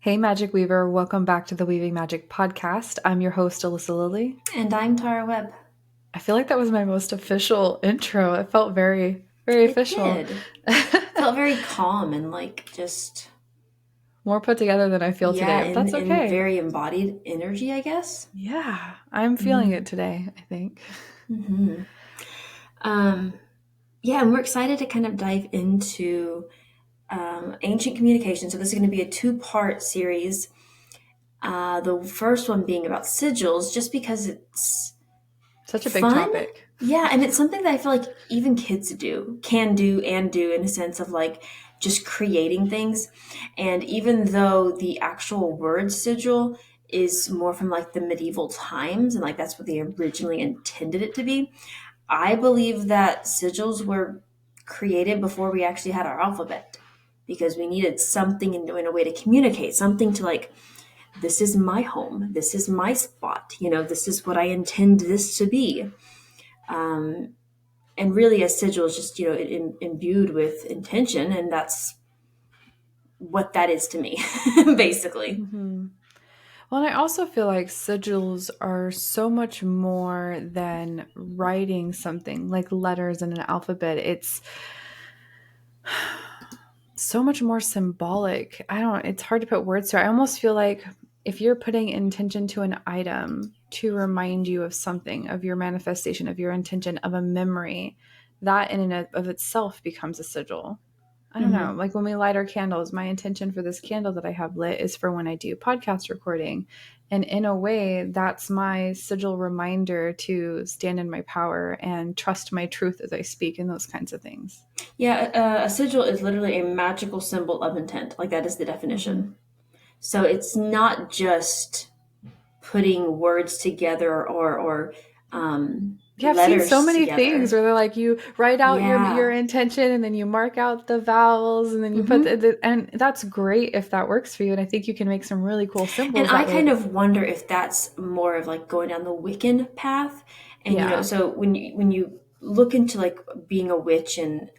Hey, Magic Weaver. Welcome back to the Weaving Magic podcast. I'm your host, Alyssa Lilly. And I'm Tara Webb. I feel like that was my most official intro. It felt very, very It official. did. Felt very calm and just, More put together than I feel yeah, today, but that's in okay. very embodied energy, I guess. Yeah, I'm feeling Mm-hmm. it today, I think. Mm-hmm. Um, yeah, and we're excited to kind of dive into ancient communication. So this is going to be a two-part series. The first one being about sigils, just because it's Such a big fun. topic. Yeah, and it's something that I feel like even kids can do and do in a sense of just creating things. And even though the actual word sigil is more from the medieval times and that's what they originally intended it to be, I believe that sigils were created before we actually had our alphabet because we needed something in a way to communicate, something to this is my home, this is my spot, this is what I intend this to be. Um, and really, a sigil is just imbued with intention, and that's what that is to me, basically. hmm Well, and I also feel like sigils are so much more than writing something like letters in an alphabet. It's so much more symbolic. It's hard to put words to. I almost feel like if you're putting intention to an item to remind you of something, of your manifestation, of your intention, of a memory, that in and of itself becomes a sigil. I don't know. Hmm. Like when we light our candles, my intention for this candle that I have lit is for when I do podcast recording. And in a way, that's my sigil reminder to stand in my power and trust my truth as I speak and those kinds of things. Yeah, a sigil is literally a magical symbol of intent. Like that is the Mm-hmm. definition. So it's not just putting words together or Yeah, I've seen so letters many things together. where they're like you write out your Yeah. intention and then you mark out the vowels and then you put Hmm. and that's great if that works for you. And I think you can make some really cool And symbols I that way. kind of wonder if that's more of going down the Wiccan path. And Yeah. so when you look into being a witch and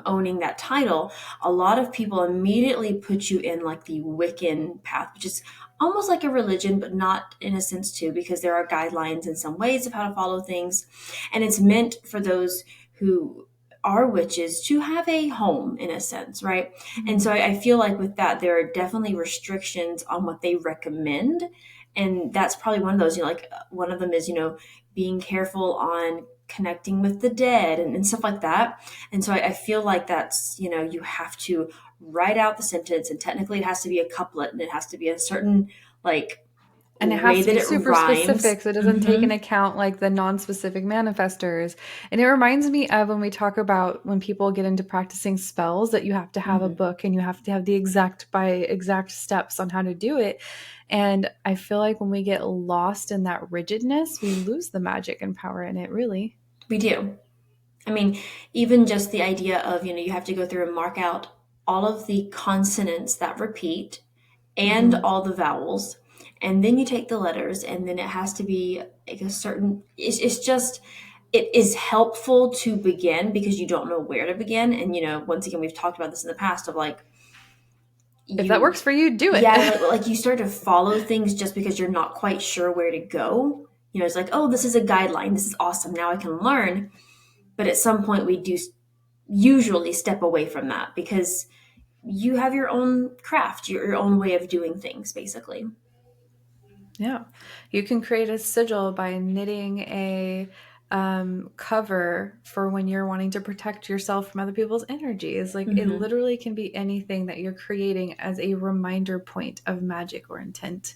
owning that title, a lot of people immediately put you in the Wiccan path, which is almost like a religion, but not in a sense too, because there are guidelines in some ways of how to follow things, and it's meant for those who are witches to have a home in a sense, right? And so Mhm. I feel like with that, there are definitely restrictions on what they recommend. And that's probably one of those, one of them is, being careful on connecting with the dead and stuff like that. And so I feel like that's, you have to write out the sentence, and technically it has to be a couplet and it has to be a certain like And it way has to that be it super rhymes. specific so it doesn't take Hmm. into account like the non-specific manifestors. And it reminds me of when we talk about when people get into practicing spells that you have to have a Hmm. book and you have to have the exact by exact steps on how to do it. And I feel like when we get lost in that rigidness, we lose the magic and power in it, really. We do. I mean, even just the idea of, you have to go through and mark out all of the consonants that repeat and Hmm all the vowels. And then you take the letters, and then it has to be like a certain, it's just, it is helpful to begin because you don't know where to begin. And, once again, we've talked about this in the past of If that you, works for you, do it. yeah, like you start to follow things just because you're not quite sure where to go. It's like, oh, this is a guideline. This is awesome. Now I can learn. But at some point, we do usually step away from that because you have your own craft, your own way of doing things, basically. Yeah. You can create a sigil by knitting a cover for when you're wanting to protect yourself from other people's energies. Like it Hmm. literally can be anything that you're creating as a reminder point of magic or intent.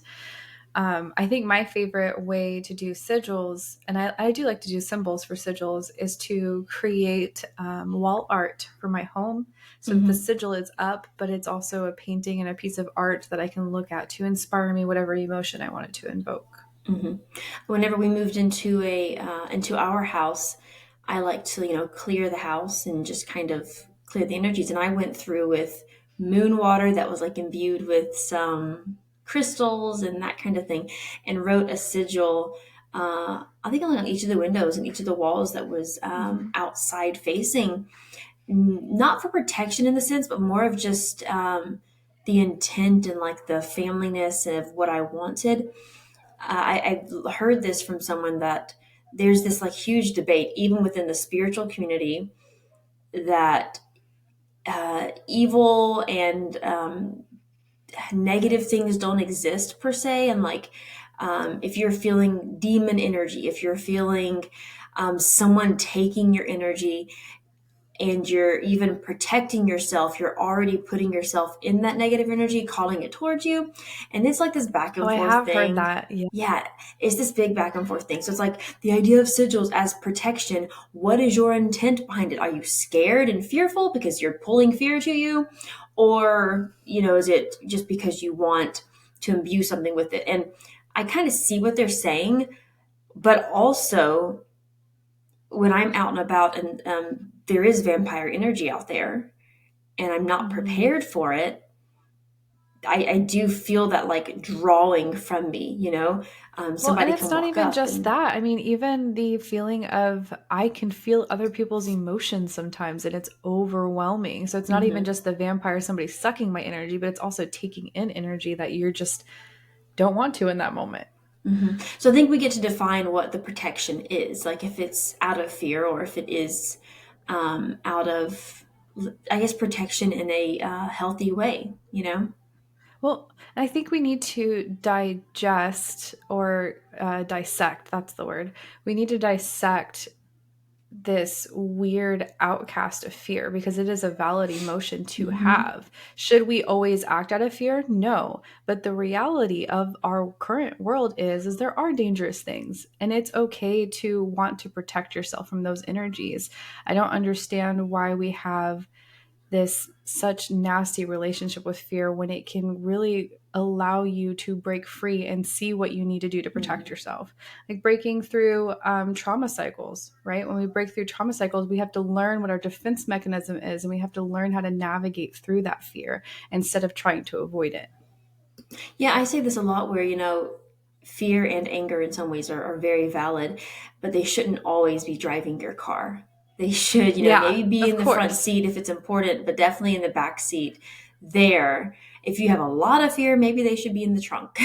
I think my favorite way to do sigils, and I do like to do symbols for sigils, is to create wall art for my home so that the Hmm. sigil is up, but it's also a painting and a piece of art that I can look at to inspire me, whatever emotion I want it to invoke. Hmm. Whenever we moved into our house, I like to clear the house and just kind of clear the energies. And I went through with moon water that was imbued with some crystals and that kind of thing, and wrote a sigil. I think on each of the windows and each of the walls that was Mhm. outside facing, not for protection in the sense, but more of just the intent and like the familyness of what I wanted. I've heard this from someone that there's this like huge debate, even within the spiritual community, that evil and negative things don't exist per se. And like, if you're feeling demon energy, if you're feeling someone taking your energy, and you're even protecting yourself, you're already putting yourself in that negative energy, calling it towards you. And it's like this back Oh, and I forth have heard thing. that. Yeah. Yeah, it's this big back and forth thing. So it's like the idea of sigils as protection. What is your intent behind it? Are you scared and fearful because you're pulling fear to you? Or, is it just because you want to imbue something with it? And I kind of see what they're saying, but also when I'm out and about and there is vampire energy out there and I'm not Mhm. prepared for it, I do feel that like drawing from me, Well, and somebody it's can not walk even up just and, that. I mean, even the feeling of I can feel other people's emotions sometimes and it's overwhelming. So it's not even hmm just the vampire, somebody sucking my energy, but it's also taking in energy that you just don't want to in that moment. So I think we get to define what the protection is, like if it's out of fear or if it is out of, I guess, protection in a healthy way. Well, I think we need to digest or dissect. That's the word. We need to dissect this weird outcast of fear because it is a valid emotion to hmm have. Should we always act out of fear? No. But the reality of our current world is there are dangerous things and it's okay to want to protect yourself from those energies. I don't understand why we have this such nasty relationship with fear when it can really allow you to break free and see what you need to do to protect hmm yourself, like breaking through trauma cycles. Right, when we break through trauma cycles, we have to learn what our defense mechanism is and we have to learn how to navigate through that fear instead of trying to avoid it. Yeah, I say this a lot where, fear and anger in some ways are very valid, but they shouldn't always be driving your car. They should, Yeah, maybe be of in the front course. seat if it's important, but definitely in the back seat there. If you have a lot of fear, maybe they should be in the trunk.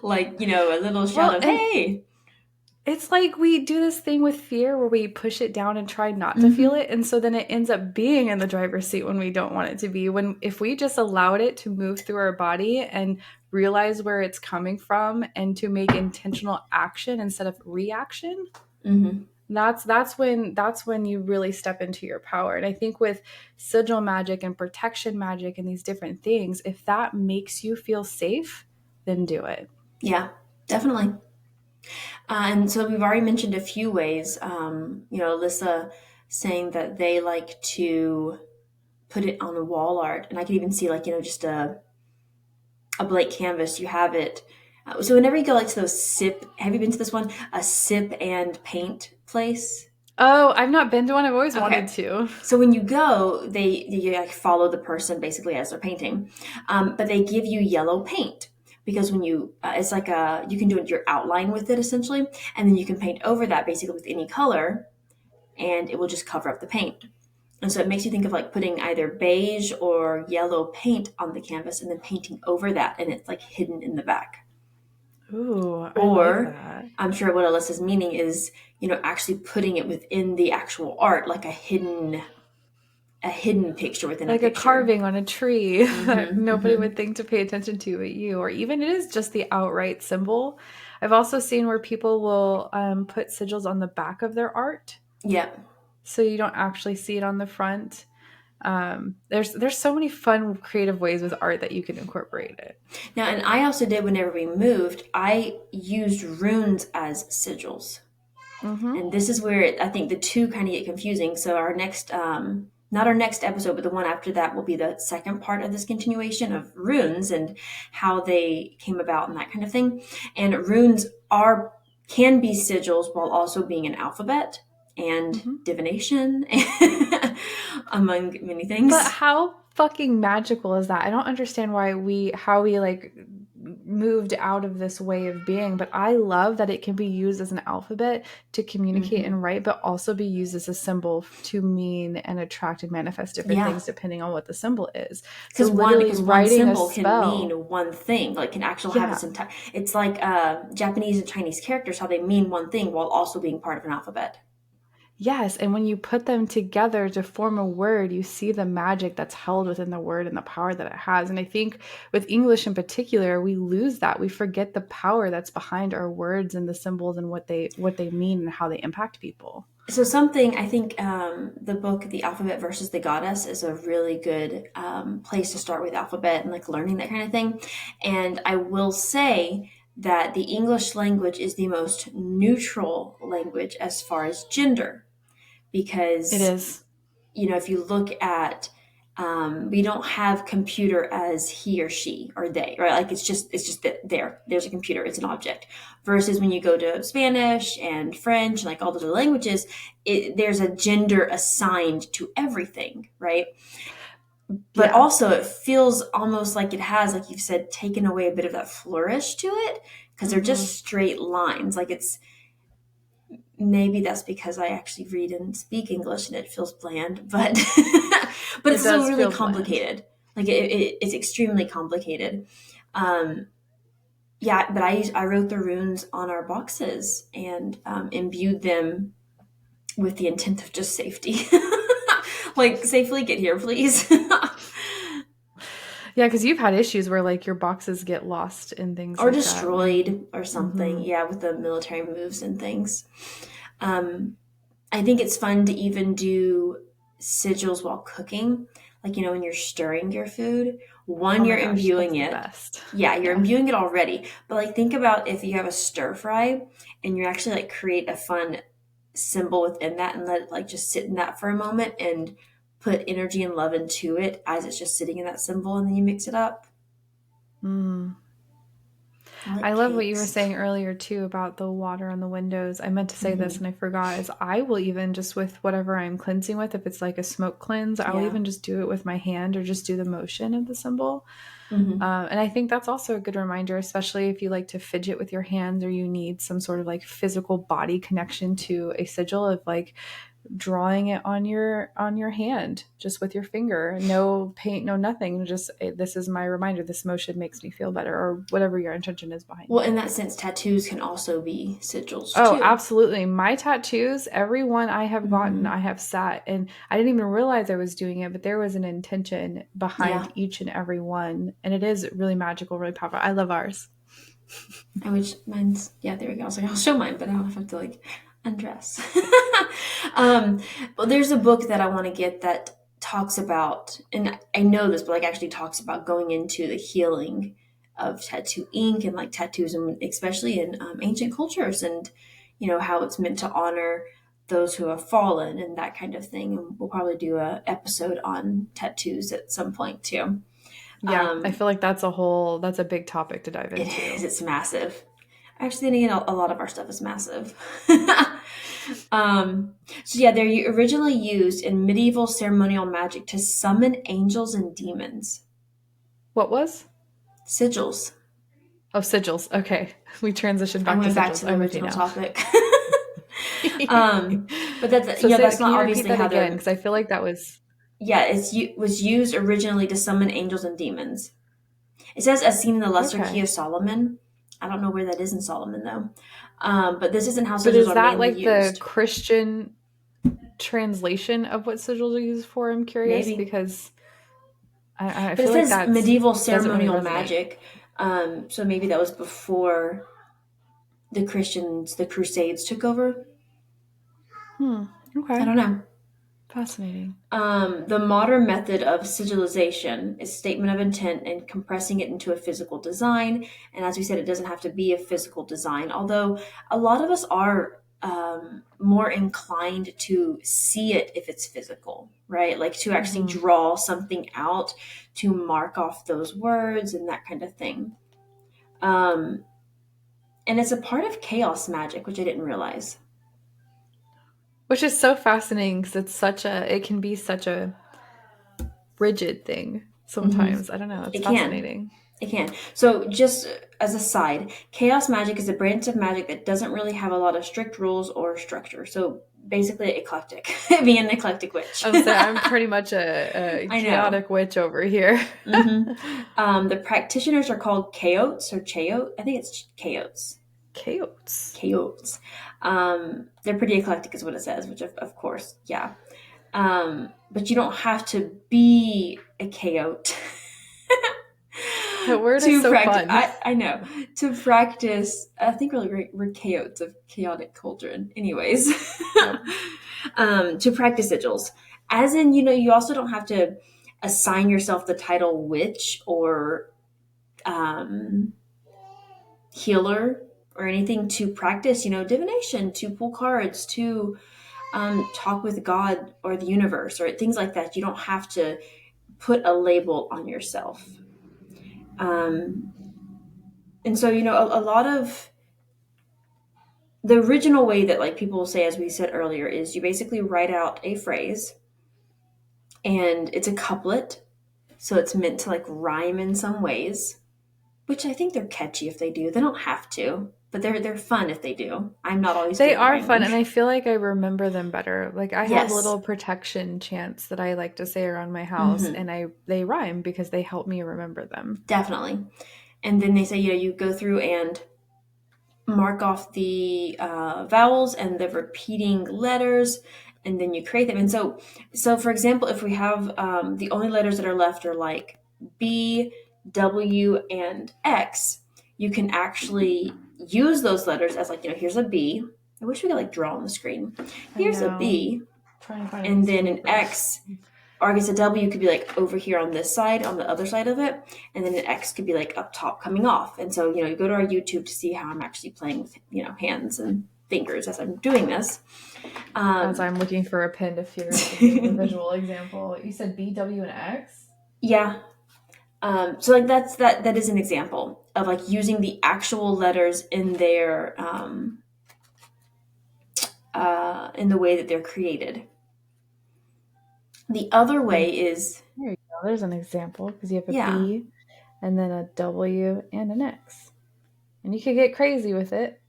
Like, a little shout Well, of, and hey. it's like we do this thing with fear where we push it down and try not to feel hmm it. And so then it ends up being in the driver's seat when we don't want it to be. When if we just allowed it to move through our body and realize where it's coming from and to make intentional action instead of reaction, hmm that's when you really step into your power. And I think with sigil magic and protection magic and these different things, if that makes you feel safe, then do it. Yeah, definitely. And so we've already mentioned a few ways. Alyssa saying that they like to put it on a wall art, and I could even see like just a blank canvas. You have it. So whenever you go like to those sip, have you been to this one? A sip and paint place. Oh, I've not been to one. I've always wanted Okay. to. So when you go, you like follow the person basically as they're painting, but they give you yellow paint because when it's like you can do your outline with it essentially, and then you can paint over that basically with any color, and it will just cover up the paint. And so it makes you think of like putting either beige or yellow paint on the canvas and then painting over that, and it's like hidden in the back. Ooh, I like Or that. I'm sure what Alyssa's meaning is, actually putting it within the actual art, like a hidden picture within a Like a picture. carving on a tree that Mm-hmm, nobody mm-hmm. would think to pay attention to but you, or even it is just the outright symbol. I've also seen where people will put sigils on the back of their art, Yep. so you don't actually see it on the front. There's so many fun, creative ways with art that you can incorporate it. Now, and I also did whenever we moved, I used runes as sigils. Mm-hmm. And this is where I think the two kind of get confusing. So our next, not our next episode, but the one after that will be the second part of this continuation of runes and how they came about and that kind of thing. And runes can be sigils while also being an alphabet and Mm-hmm. divination, among many But things. how fucking magical is that? I don't understand how we like moved out of this way of being, but I love that it can be used as an alphabet to communicate Mm-hmm. and write, but also be used as a symbol to mean and attract and manifest different Yeah. things depending on what the symbol is. So literally Because one writing a symbol can mean spell. one thing, like can actually have Yeah. its entire. It's like Japanese and Chinese characters, how they mean one thing while also being part of an alphabet. Yes, and when you put them together to form a word, you see the magic that's held within the word and the power that it has. And I think with English in particular, we lose that. We forget the power that's behind our words and the symbols and what they mean and how they impact people. So something I think the book The Alphabet versus the Goddess is a really good place to start with alphabet and like learning that kind of thing. And I will say that the English language is the most neutral language as far as gender It because is. if you look at we don't have computer as he or she or they, right? Like it's just that there's a computer, it's an object. Versus when you go to Spanish and French and like all those other languages, there's a gender assigned to everything, right? But Yeah. also it feels almost like it has, like you've said, taken away a bit of that flourish to it because they're Hmm. just straight lines. Like it's maybe that's because I actually read and speak English and it feels bland, but but It it's still does really feel bland. complicated. Like it's extremely complicated. Um, yeah, but I wrote the runes on our boxes and imbued them with the intent of just safety. Like safely get here, please. Yeah, because you've had issues where like your boxes get lost and things Or like that. When destroyed or something. hmm Yeah, with the military moves and things. Um, I think it's fun to even do sigils while cooking. Like, when you're stirring your food, one, Oh my you're gosh, that's imbuing the it. best. Yeah, you're Yeah. imbuing it already. But like, think about if you have a stir fry and you actually like create a fun symbol within that and let it like just sit in that for a moment and put energy and love into it as it's just sitting in that symbol and then you mix it up. Mm. I like I love what you were cakes. saying earlier too about the water on the windows. I meant to say this Hmm. and I forgot. Is I will even just with whatever I'm cleansing with, if it's like a smoke cleanse, I'll Yeah. even just do it with my hand or just do the motion of the symbol. Hmm. And I think that's also a good reminder, especially if you like to fidget with your hands or you need some sort of like physical body connection to a sigil of like drawing it on your hand just with your finger, no paint, no nothing, just this is my reminder, this motion makes me feel better, or whatever your intention is behind Well, in it. that sense, tattoos can also be sigils Oh, too. absolutely. My tattoos, every one I have gotten, Hmm. I have sat and I didn't even realize I was doing it, but there was an intention Yeah. behind each and every one. And it is really magical, really powerful. I love ours. I wish mine's, yeah, there we go. I was like, I'll show mine, but I don't know if I have to like undress. um, but there's a book that I want to get that talks about, and I know this, but like actually talks about going into the healing of tattoo ink and like tattoos, and especially in ancient cultures, and how it's meant to honor those who have fallen and that kind of thing. And we'll probably do a episode on tattoos at some point too. Yeah, I Um, feel like that's a big topic to dive it into. is. It's massive. Actually, then again, a lot of our stuff is massive. um, so yeah, they're originally used in medieval ceremonial magic to summon angels and demons. What was? Sigils. Oh, sigils. Okay. We transitioned I back to went back sigils. to the I'm with you original now. topic. But that's So say, that's can not you repeat obviously that how again? they're. Because I feel like that was Yeah, was used originally to summon angels and demons. It says as seen in the Lesser Key okay. of Solomon. I don't know where that is in Solomon though. But this isn't how But sigils is are that mainly like the used. Christian translation of what sigils are used for? I'm curious Maybe. because I But it feel like says that's medieval doesn't really ceremonial resonate. magic. So maybe that was before the Crusades took over. Hmm. I Okay. don't know. Fascinating. The modern method of sigilization is statement of intent and compressing it into a physical design. And as we said, it doesn't have to be a physical design, although a lot of us are more inclined to see it if it's physical, right? Like to actually Hmm. draw something out to mark off those words and that kind of thing. Um, and it's a part of chaos magic, which I didn't realize. Which is so fascinating because it can be such a rigid thing Hmm. sometimes. I don't know. It's It can. fascinating. It can. So, just as a side, chaos magic is a branch of magic that doesn't really have a lot of strict rules or structure. So, basically, eclectic. Being an eclectic witch. I would say I'm pretty much a I know. chaotic witch over here. The practitioners are called chaotes or chaot. I think it's chaotes. Chaos. Chaotes. They're pretty eclectic, is what it says, which, of course, yeah. But you don't have to be a chaot That word is to so practice. fun. I know to practice. I think we're chaots of chaotic cauldron. Anyways, Yep. to practice sigils, as in you also don't have to assign yourself the title witch or um, healer or anything to practice. Divination, to pull cards, to talk with God or the universe or things like that. You don't have to put a label on yourself. And so, a lot of the original way that like people say, as we said earlier, is you basically write out a phrase and it's a couplet. So it's meant to like rhyme in some ways, which I think they're catchy if they do. They don't have to, but they're fun if they do. I'm not always They good at are fun, rhyming. and I feel like I remember them better. Like I have Yes. little protection chants that I like to say around my house, Hmm. and they rhyme because they help me remember them. Definitely. And then they say, you go through and mark off the vowels and the repeating letters, and then you create them. And so for example, if we have the only letters that are left are like B, W, and X, you can actually use those letters as like, here's a B. I wish we could like draw on the screen. I Here's a know. B, Trying to find a and piece of then an paper. X, or I guess a W could be like over here on this side, on the other side of it, and then an X could be like up top coming off. And so, you go to our YouTube to see how I'm actually playing with, hands and fingers as I'm doing this. As Um, I'm looking for a pen to give a visual example. You said B, W, and X? yeah. So like that is an example of like using the actual letters in their in the way that they're created. The other way And is, there you go. There's an example because you have a yeah. B and then a W and an X. And you could get crazy with it.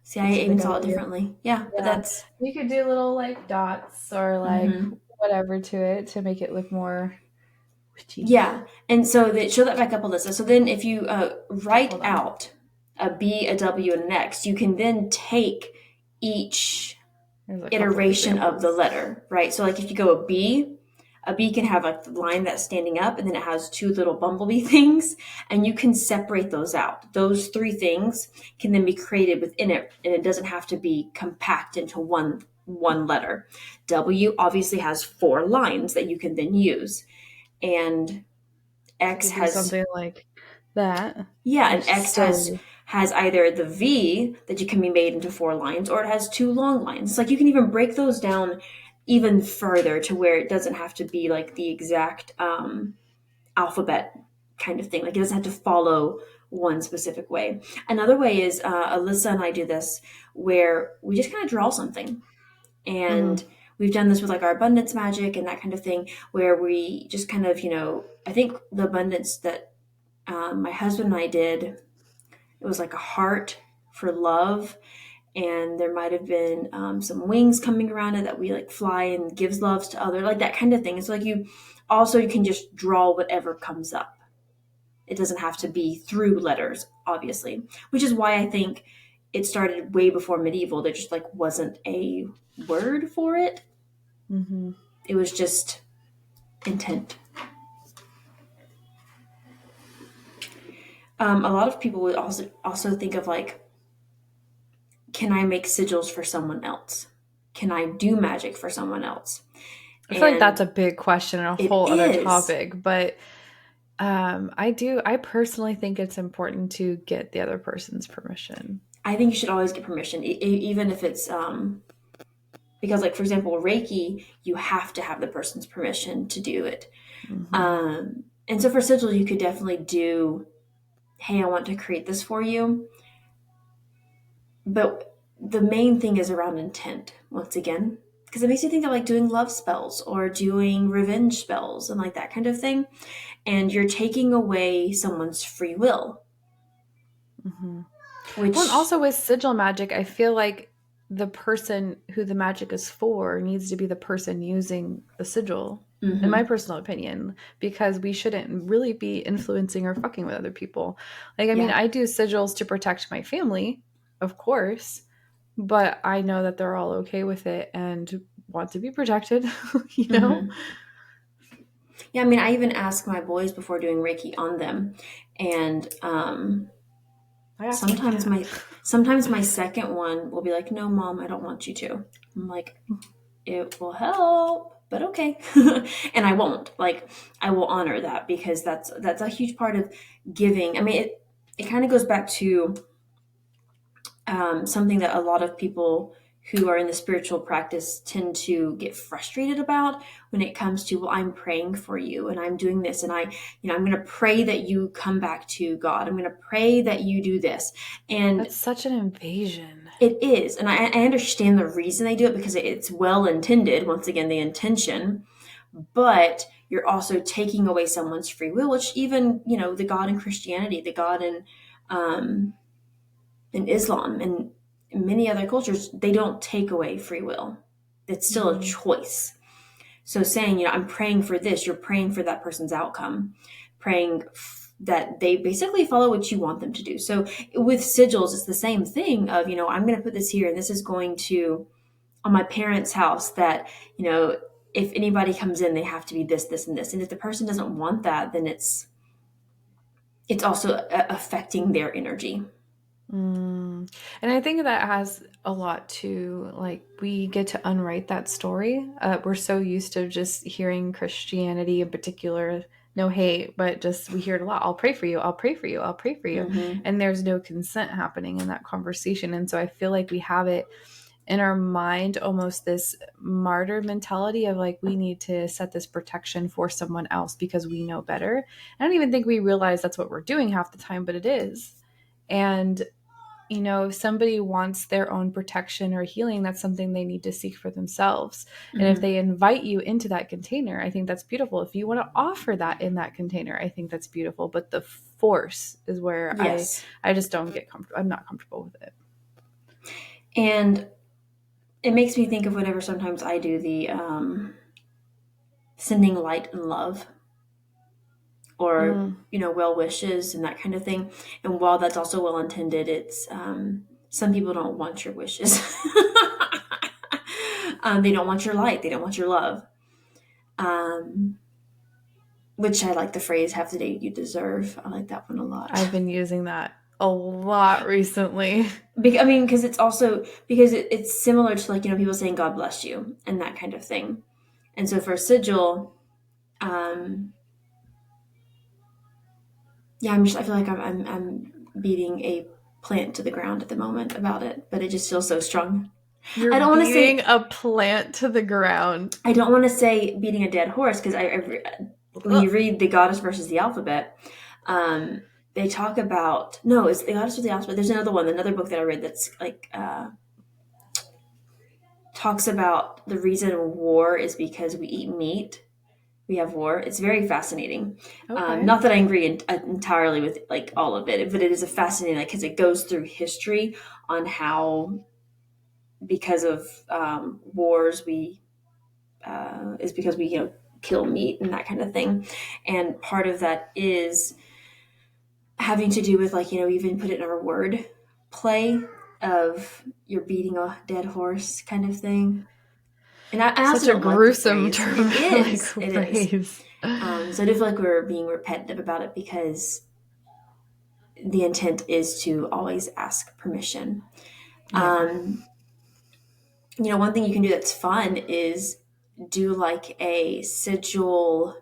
See, I You see the even saw it W? differently. Yeah, but Yeah. that's. You could do little like dots or like Mhm. whatever to it to make it look more witchy. Yeah, and so they show that back up, Alyssa. So then, if you write Hold on. out a B, a W, and an X, you can then take each There's a couple iteration of the examples. letter, right? So, like if you go a B can have like the line that's standing up, and then it has two little bumblebee things, and you can separate those out. Those three things can then be created within it, and it doesn't have to be compact into one letter. W obviously has four lines that you can then use, and So you X could do has, something like that, yeah, and which is X has silly. has either the V that you can be made into four lines, or it has two long lines. It's like you can even break those down even further to where it doesn't have to be like the exact alphabet kind of thing. Like it doesn't have to follow one specific way. Another way is Alyssa and I do this where we just kind of draw something, Mm-hmm. and we've done this with like our abundance magic and that kind of thing, where we just kind of, I think the abundance that my husband and I did, it was like a heart for love, and there might have been some wings coming around it that we like fly and gives loves to other, like that kind of thing. It's like you can just draw whatever comes up. It doesn't have to be through letters, obviously, which is why I think it started way before medieval. There just like wasn't a word for it. Mm-hmm. It was just intent. A lot of people would also think of like, can I make sigils for someone else? Can I do magic for someone else? I feel like that's And a big question and a it whole other is. topic, but I personally think it's important to get the other person's permission. I think you should always get permission, even if it's because, like for example, Reiki, you have to have the person's permission to do it. Mm-hmm. And so for sigil, you could definitely do, hey, I want to create this for you. But the main thing is around intent, once again, because it makes you think of like doing love spells or doing revenge spells and like that kind of thing. and you're taking away someone's free will, Mm-hmm. Well, and which also with sigil magic, I feel like the person who the magic is for needs to be the person using the sigil, in my mm-hmm, personal opinion, because we shouldn't really be influencing or fucking with other people. Like, I mean, yeah, I do sigils to protect my family, of course, but I know that they're all okay with it and want to be protected, you know? mm-hmm. Yeah, I mean, I even ask my boys before doing Reiki on them, and I ask my sometimes cat. my second one will be like, "No, mom, I don't want you to." I'm like, "It will help, but okay," and I won't. Like, I will honor that because that's a huge part of giving. I mean, it kind of goes back to something that a lot of people who are in the spiritual practice tend to get frustrated about when it comes to, well, I'm praying for you and I'm doing this and I'm going to pray that you come back to God. I'm going to pray that you do this. And That's such an invasion. it is. And I understand the reason they do it because it's well intended. Once again, the intention, but you're also taking away someone's free will, which even, the God in Christianity, the God um, in Islam and many other cultures, they don't take away free will. It's still a Mm-hmm. choice. So saying, I'm praying for this, you're praying for that person's outcome, praying that they basically follow what you want them to do. So with sigils, it's the same thing of, I'm going to put this here and this is going to, on my parents' house, that, if anybody comes in, they have to be this, this, and this. And if the person doesn't want that, then it's also affecting their energy. Mm. And I think that has a lot to like we get to unwrite that story. We're so used to just hearing Christianity in particular, no hate, but just we hear it a lot. I'll pray for you. I'll pray for you. I'll pray for you. Mm-hmm. And there's no consent happening in that conversation. And so I feel like we have it in our mind almost this martyr mentality of like we need to set this protection for someone else because we know better. I don't even think we realize that's what we're doing half the time, but it is. And if somebody wants their own protection or healing, that's something they need to seek for themselves. And if Mm-hmm. they invite you into that container, I think that's beautiful. If you want to offer that in that container, I think that's beautiful. But the force is where I Yes. I just don't get comfortable. I'm not comfortable with it. And it makes me think of whenever sometimes I do the sending light and love or, Mm, well wishes and that kind of thing. And while that's also well intended, it's some people don't want your wishes. They don't want your light. They don't want your love. Um, which I like the phrase, have the day you deserve. I like that one a lot. I've been using that a lot recently. Because it's also, because it's similar to like, people saying God bless you and that kind of thing. And so for a sigil, um, yeah, I feel like I'm beating a plant to the ground at the moment about it, but it just feels so strong. You're I don't want to beating say a plant to the ground. I don't want to say beating a dead horse because when Ugh. you read the Goddess versus the Alphabet, um, they talk about, no, it's the Goddess versus the Alphabet. There's another one, another book that I read that's like talks about the reason war is because we eat meat. We have war. It's very fascinating. Okay. Not that I agree entirely with like all of it, but it is a fascinating because it goes through history on how because of wars we is because we kill meat and that kind of thing, and part of that is having to do with like even put it in our word play of you're beating a dead horse kind of thing. And I also Such a don't like the gruesome phrase. term, It like is. It is. phrase. So I do feel like we're being repetitive about it because the intent is to always ask permission. Yeah. Um, one thing you can do that's fun is do like a sigil.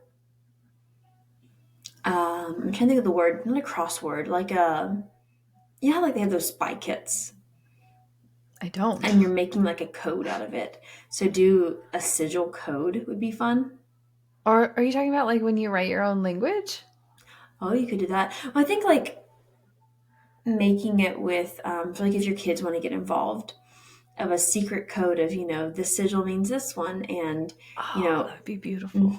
I'm trying to think of the word, not a crossword, like how like they have those spy kits, I don't. and you're making like a code out of it. So do a sigil code would be fun. Or are you talking about like when you write your own language? Oh, you could do that. Well, I think like making it with, for like if your kids want to get involved, of a secret code of, this sigil means this one, and, you Oh, know, that would be beautiful.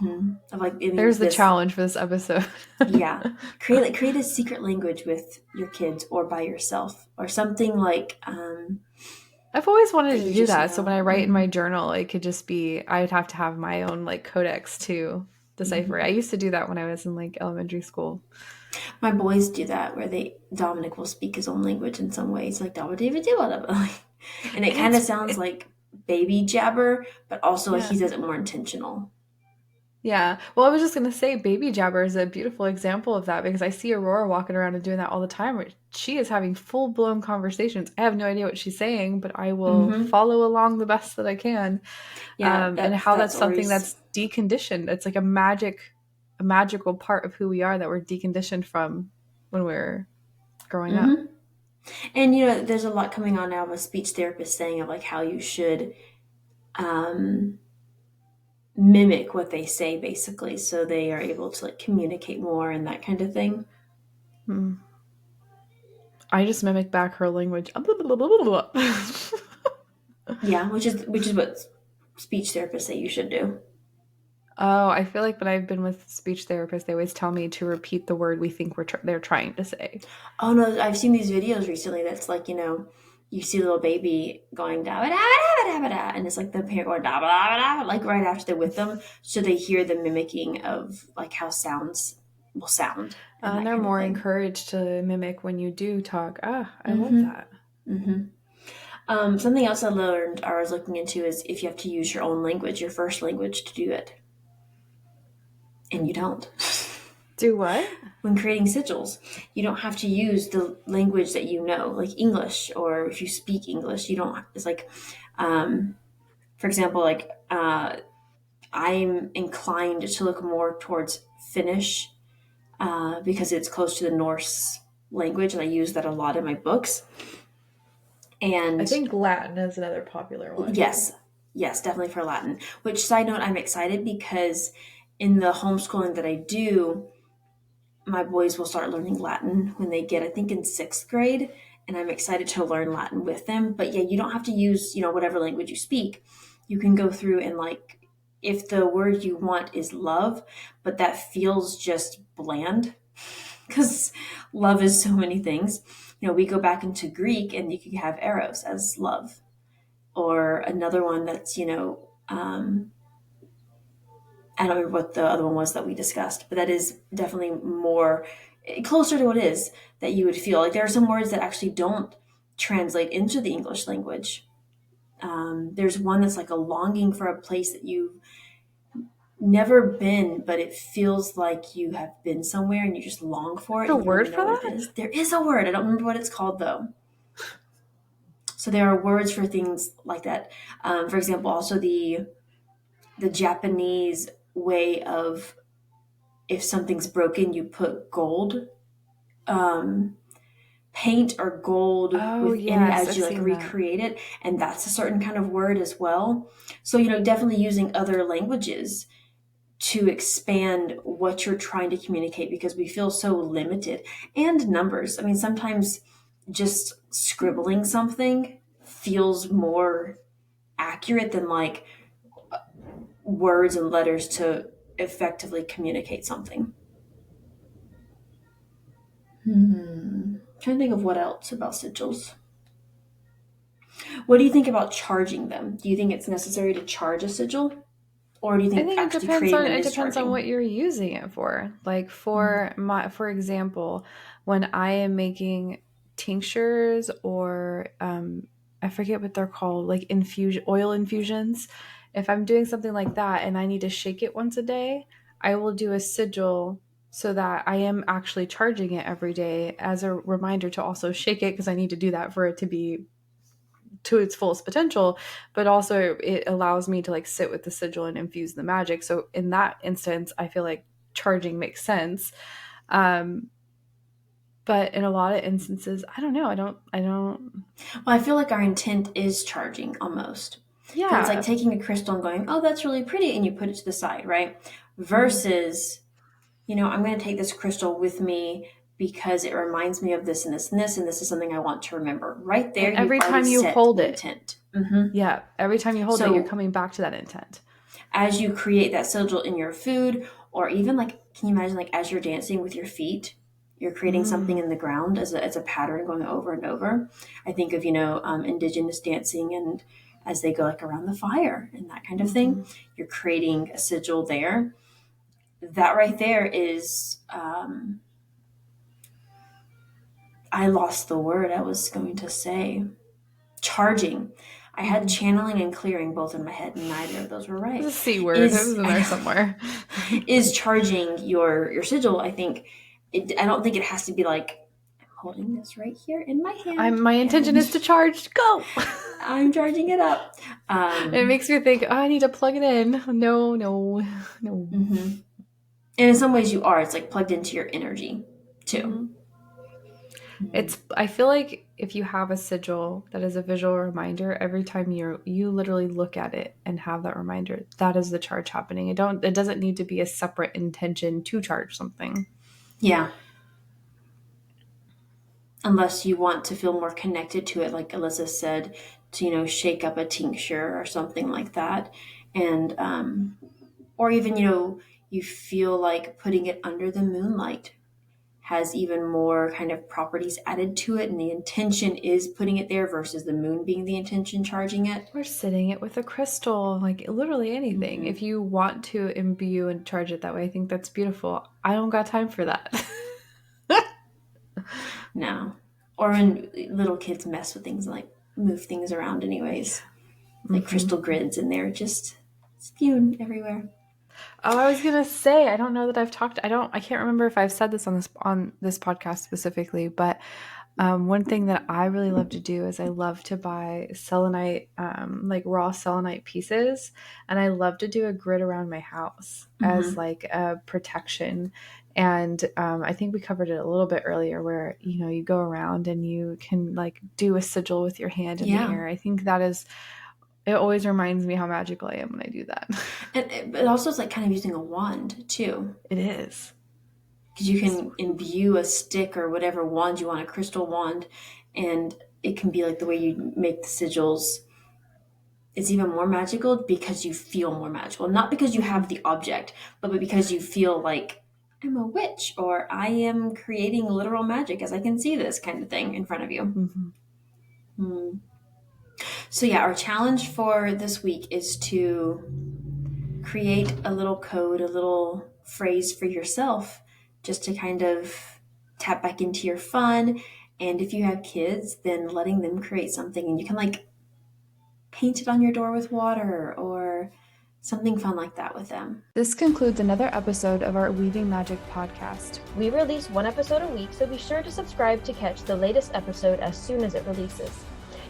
of like it There's means the this. challenge for this episode. Yeah. Create a secret language with your kids or by yourself or something like I've always wanted that to you do just that. So when know. I write in my journal, it could just be, I'd have to have my own like codex to decipher it. I used to do that when I was in like elementary school. My boys do that where Dominic will speak his own language in some ways, like and it And kind of sounds like baby jabber, but also like yeah. he does it more intentional. Yeah. Well, I was just going to say Baby Jabber is a beautiful example of that because I see Aurora walking around and doing that all the time. Where she is having full-blown conversations. I have no idea what she's saying, but I will Mm-hmm. follow along the best that I can. Yeah, And that's how that's that's something Ori's. that's deconditioned. It's like a magical part of who we are that we're deconditioned from when we're growing up. Mm-hmm. And there's a lot coming on now of a speech therapist saying of like how you should um, mimic what they say basically, so they are able to like communicate more and that kind of thing. Hmm. I just mimic back her language. Yeah, which is what speech therapists say you should do. Oh, I feel like when I've been with speech therapists, they always tell me to repeat the word we think they're trying to say. Oh no, I've seen these videos recently that's like, you see a little baby going da da da da da, and it's like the parent going da da da da, like right after they're with them, so they hear the mimicking of like how sounds will sound and And that they're kind of more thing. encouraged to mimic when you do talk. Ah, I love Mm-hmm. that. Mm-hmm. Something else I learned or I was looking into is if you have to use your own language, your first language to do it, and you don't. Do what? When creating sigils, you don't have to use the language that you know, like English, or if you speak English, you don't. It's like, um, for example, like I'm inclined to look more towards Finnish because it's close to the Norse language, and I use that a lot in my books. I And think Latin is another popular one. yes, yes, definitely for Latin. Which, side note, I'm excited because in the homeschooling that I do, my boys will start learning Latin when they get, I think, in sixth grade. And I'm excited to learn Latin with them. But yeah, you don't have to use, whatever language you speak. You can go through and like, if the word you want is love, but that feels just bland because love is so many things. We go back into Greek and you could have eros as love, or another one that's, I don't remember what the other one was that we discussed, but that is definitely more closer to what it is that you would feel. Like there are some words that actually don't translate into the English language. There's one that's like a longing for a place that you've never been, but it feels like you have been somewhere and you just long for it A and you don't word even for know what it that? is. There is a word. I don't remember what it's called though. So there are words for things like that. For example, also the Japanese way of if something's broken, you put gold um, paint or gold Oh, within it yes, as I've you like seen that. recreate it, and that's a certain kind of word as well. So definitely using other languages to expand what you're trying to communicate because we feel so limited. And numbers. I mean, sometimes just scribbling something feels more accurate than like words and letters to effectively communicate something. Trying to think of what else about sigils. What do you think about charging them? Do you think it's necessary to charge a sigil? Or do you I think think actually creating them it is depends on what charging? you're using it for. Like for example, when I am making tinctures or I forget what they're called, like infusion oil infusions. If I'm doing something like that and I need to shake it once a day, I will do a sigil so that I am actually charging it every day as a reminder to also shake it because I need to do that for it to be to its fullest potential, but also it allows me to like sit with the sigil and infuse the magic. So in that instance, I feel like charging makes sense. Um, but in a lot of instances, I don't know. I don't, Well, I feel like our intent is charging almost. Because it's like yeah. taking a crystal and going, oh, that's really pretty, and you put it to the side, right? Mhm. Versus, I'm going to take this crystal with me because it reminds me of this and this and this, and this is something I want to remember. Right there, And you've every already time you set hold the it, intent. yeah, every time you hold it, you're So coming back to that intent. as you create that sigil in your food, or even like, can you imagine like as you're dancing with your feet, you're creating something in the ground as a pattern going over and over. I think of, indigenous dancing, and as they go like around the fire and that kind of thing, you're creating a sigil there. That right there is, I lost the word I was going to say. Charging. I had channeling and clearing both in my head, and neither of those were right. It's a C word. It was in there somewhere. Is charging your sigil. I think I don't think it has to be like, I'm holding this right here in my hand. My intention is to charge. Go. I'm charging it up. It makes me think, I need to plug it in. No. And in some ways you are. It's like plugged into your energy too. I feel like if you have a sigil that is a visual reminder, every time you literally look at it and have that reminder, that is the charge happening. It doesn't need to be a separate intention to charge something. Yeah. Unless you want to feel more connected to it, like Alyssa said, to shake up a tincture or something like that. And or even you feel like putting it under the moonlight has even more kind of properties added to it, and the intention is putting it there versus the moon being the intention charging it. Or sitting it with a crystal, like literally anything. If you want to imbue and charge it that way, I think that's beautiful. I don't got time for that. No. Or when little kids mess with things, like move things around anyways. Like crystal grids in there, just spewed everywhere. Oh, I was gonna say, I don't know that I've talked. I can't remember if I've said this on this podcast specifically, but one thing that I really love to do is I love to buy selenite, like raw selenite pieces, and I love to do a grid around my house as like a protection. And I think we covered it a little bit earlier, where you go around and you can like do a sigil with your hand in the air. I think that is. It always reminds me how magical I am when I do that. And it also is like kind of using a wand too. It is. Because you can imbue a stick or whatever wand you want, a crystal wand, and it can be like the way you make the sigils. It's even more magical because you feel more magical. Not because you have the object, but because you feel like, I'm a witch, or I am creating literal magic as I can see this kind of thing in front of you. So yeah, our challenge for this week is to create a little code, a little phrase for yourself, just to kind of tap back into your fun. And if you have kids, then letting them create something, and you can like paint it on your door with water or something fun like that with them. This concludes another episode of our Weaving Magic podcast. We release one episode a week, so be sure to subscribe to catch the latest episode as soon as it releases.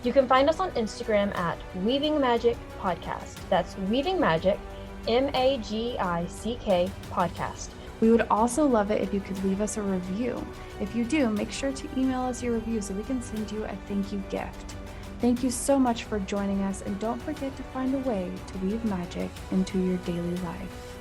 You can find us on Instagram at Weaving Magick Podcast. That's Weaving Magick, Magick Podcast. We would also love it if you could leave us a review. If you do, make sure to email us your review so we can send you a thank you gift. Thank you so much for joining us, and don't forget to find a way to weave magic into your daily life.